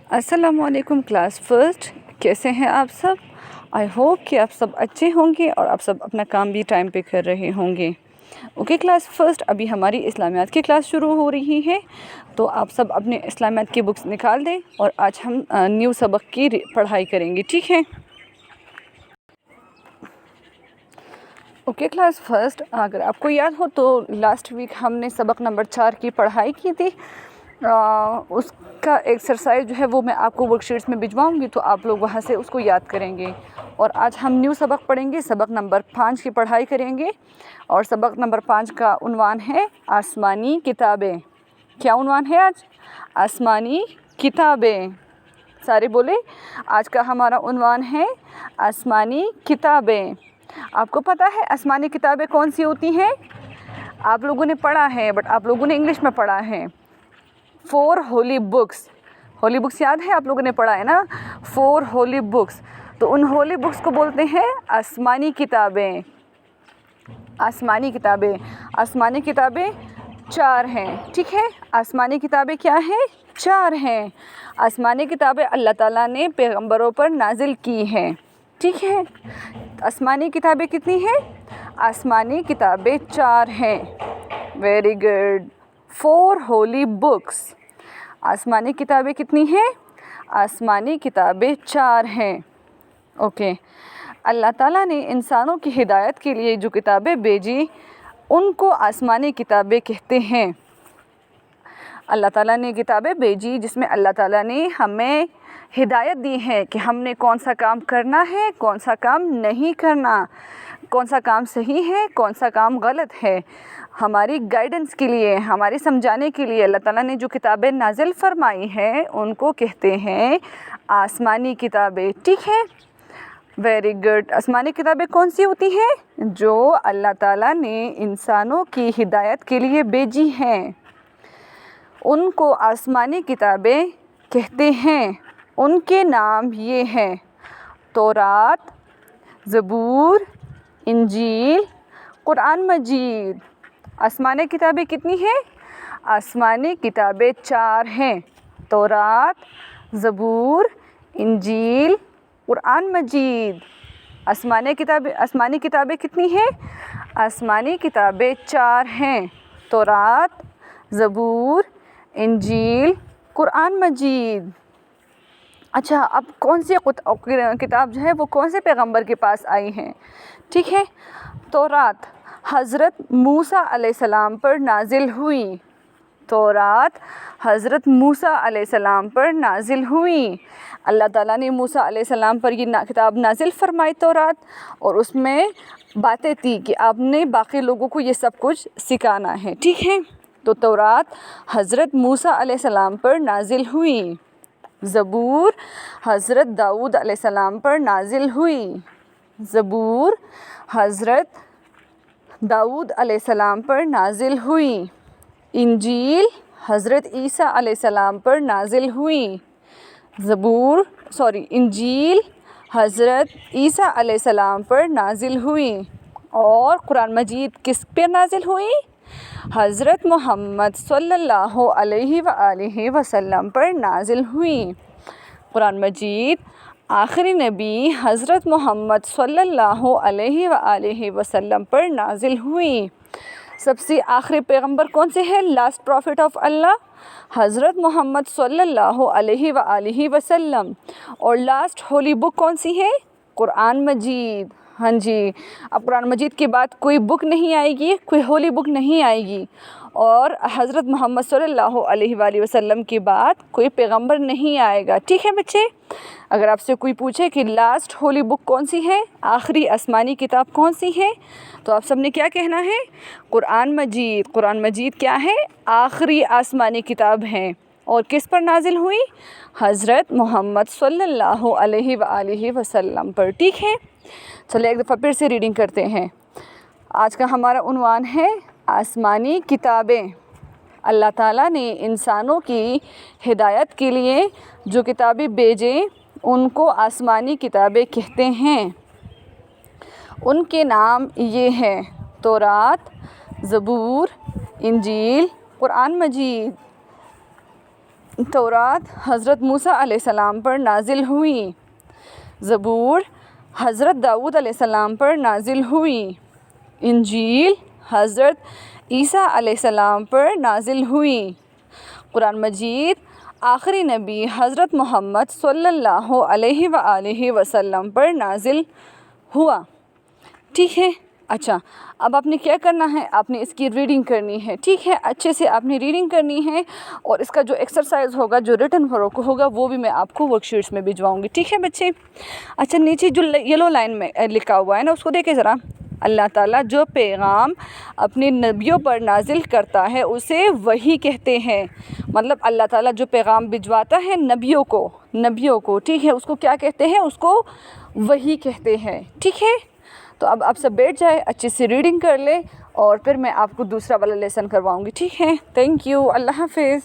अस्सलाम वालेकुम class first, कैसे हैं आप सब। आई होप कि आप सब अच्छे होंगे और आप सब अपना काम भी टाइम पे कर रहे होंगे। ओके क्लास फर्स्ट, अभी हमारी इस्लामियात की क्लास शुरू हो रही है, तो आप सब अपने इस्लामियात की बुक्स निकाल दें और आज हम न्यू सबक की पढ़ाई करेंगे, ठीक है। ओके क्लास फर्स्ट, अगर आपको याद हो तो लास्ट वीक हमने सबक नंबर 4 की पढ़ाई की थी। उसका एक्सरसाइज जो है वो मैं आपको वर्कशीट्स में भिजवाऊंगी, तो आप लोग वहाँ से उसको याद करेंगे। और आज हम न्यू सबक पढ़ेंगे, सबक नंबर 5 की पढ़ाई करेंगे। और सबक नंबर 5 का उन्वान है आसमानी किताबें। क्या उन्वान है आज? आसमानी किताबें। सारे बोले, आज का हमारा उन्वान है आसमानी किताबें। आपको पता है आसमानी किताबें कौन सी होती हैं? आप लोगों ने पढ़ा है, बट आप लोगों ने इंग्लिश में पढ़ा है। 4 होली बुक्स। होली बुक्स याद है, आप लोगों ने पढ़ा है ना, 4 होली बुक्स। तो उन होली बुक्स को बोलते हैं आसमानी किताबें। आसमानी किताबें, आसमानी किताबें 4 हैं, ठीक है। आसमानी किताबें क्या हैं? 4 हैं। आसमानी किताबें अल्लाह ताला ने पैगंबरों पर नाजिल की हैं, ठीक है। आसमानी किताबें कितनी हैं? आसमानी किताबें 4 हैं। Very good. 4 holy books. आसमानी किताबें कितनी हैं? आसमानी किताबें 4 हैं। ओके। अल्लाह ताला ने इंसानों की हिदायत के लिए जो किताबें भेजी उनको आसमानी किताबें कहते हैं। अल्लाह ताला ने किताबें भेजी जिसमें अल्लाह ताला ने हमें हिदायत दी है कि हमने कौन सा काम करना है, कौन सा काम नहीं करना, कौन सा काम सही है, कौन सा काम गलत है। हमारी गाइडेंस के लिए, हमारे समझाने के लिए अल्लाह ताला ने जो किताबें नाजिल फरमाई हैं उनको कहते हैं आसमानी किताबें, ठीक है। Very good. आसमानी किताबें कौन सी होती हैं? जो अल्लाह ताला ने इंसानों की हिदायत के लिए भेजी हैं उनको आसमानी किताबें कहते हैं। उनके नाम ये हैं तौरात, ज़बूर, इंजील, कुरान मजीद। आसमानी किताबें कितनी हैं? आसमानी किताबें 4 हैं। तौरात, ज़बूर, इंजील, कुरान मजीद। आसमानी किताबें कितनी हैं? आसमानी किताबें 4 हैं। तौरात, ज़बूर, इंजील, कुरान मजीद। अच्छा, अब कौन सी किताब जो है वो कौन से पैगंबर के पास आई हैं, ठीक है। तौरात हज़रत मूसा अलैहिस्सलाम पर नाजिल हुई। तौरात हज़रत मूसा अलैहिस्सलाम पर नाजिल हुई। अल्लाह ताला ने मूसा अलैहिस्सलाम पर ये किताब नाजिल फरमाई तौरात, और उसमें बातें थी कि आपने बाकी लोगों को ये सब कुछ सिखाना है, ठीक है। तो तौरात हज़रत मूसा अलैहिस्सलाम पर नाजिल हुई। ज़बूर हज़रत दाऊद अलैहिस्सलाम पर नाजिल हुई। ज़बूर हज़रत दाऊद अलैहिस्सलाम पर नाजिल हुई। इंजील हज़रत ईसा अलैहिस्सलाम पर नाजिल हुई। इंजील हज़रत ईसा अलैहिस्सलाम पर नाजिल हुई। और कुरान मजीद किस पर नाजिल हुई? हज़रत मोहम्मद सल्लल्लाहु अलैहि वसल्लम पर नाजिल हुई। कुरान मजीद आखिरी नबी हज़रत मोहम्मद सल्लल्लाहु अलैहि वसल्लम पर नाजिल हुई। सबसे आखिरी पैगंबर कौन से हैं? लास्ट प्रॉफिट ऑफ अल्लाह हज़रत मोहम्मद सल्लल्लाहु अलैहि वसल्लम। और लास्ट होली बुक कौन सी है? कुरान मजीद। हाँ जी, अब कुरान मजीद के बाद कोई बुक नहीं आएगी, कोई होली बुक नहीं आएगी, और हज़रत मोहम्मद सल्लल्लाहु अलैहि वसल्लम के बाद कोई पैगंबर नहीं आएगा, ठीक है बच्चे। अगर आपसे कोई पूछे कि लास्ट होली बुक कौन सी है, आखिरी आसमानी किताब कौन सी है, तो आप सबने क्या कहना है? कुरान मजीद। कुरान मजीद क्या है? आखिरी आसमानी किताब है। और किस पर नाजिल हुई? हज़रत मोहम्मद सल्लल्लाहु अलैहि वसल्लम पर, ठीक है। चलिए एक दफ़ा फिर से रीडिंग करते हैं। आज का हमारा उन्वान है आसमानी किताबें। अल्लाह ताला ने इंसानों की हिदायत के लिए जो किताबें भेजे उनको आसमानी किताबें कहते हैं। उनके नाम ये हैं तौरात, ज़बूर, इंजील, कुरान मजीद। तौरात हज़रत मूसा अलैहिस्सलाम पर नाजिल हुई, ज़बूर हज़रत दाऊद अलैहिस्सलाम पर नाजिल हुई, इंजील हज़रत ईसा अलैहिस्सलाम पर नाजिल हुई, कुरान मजीद आखिरी नबी हज़रत मोहम्मद सल्लल्लाहु अलैहि व आलिहि वसल्लम पर नाजिल हुआ। ठीक है। अच्छा, अब आपने क्या करना है, आपने इसकी रीडिंग करनी है। ठीक है, अच्छे से आपने रीडिंग करनी है और इसका जो एक्सरसाइज होगा, जो रिटन वर्क होगा, वो भी मैं आपको वर्कशीट्स में भिजवाऊंगी। ठीक है बच्चे। अच्छा, नीचे जो येलो लाइन में लिखा हुआ है ना, उसको देखें ज़रा। अल्लाह ताला जो पैगाम अपने नबियों पर नाजिल करता है उसे वही कहते हैं। मतलब अल्लाह ताला जो पैगाम भिजवाता है नबियों को, ठीक है, उसको क्या कहते हैं? उसको वही कहते हैं। ठीक है। तो अब आप सब बैठ जाए, अच्छे से रीडिंग कर ले और फिर मैं आपको दूसरा वाला लेसन करवाऊंगी। ठीक है। Thank you. अल्लाह हाफिज़।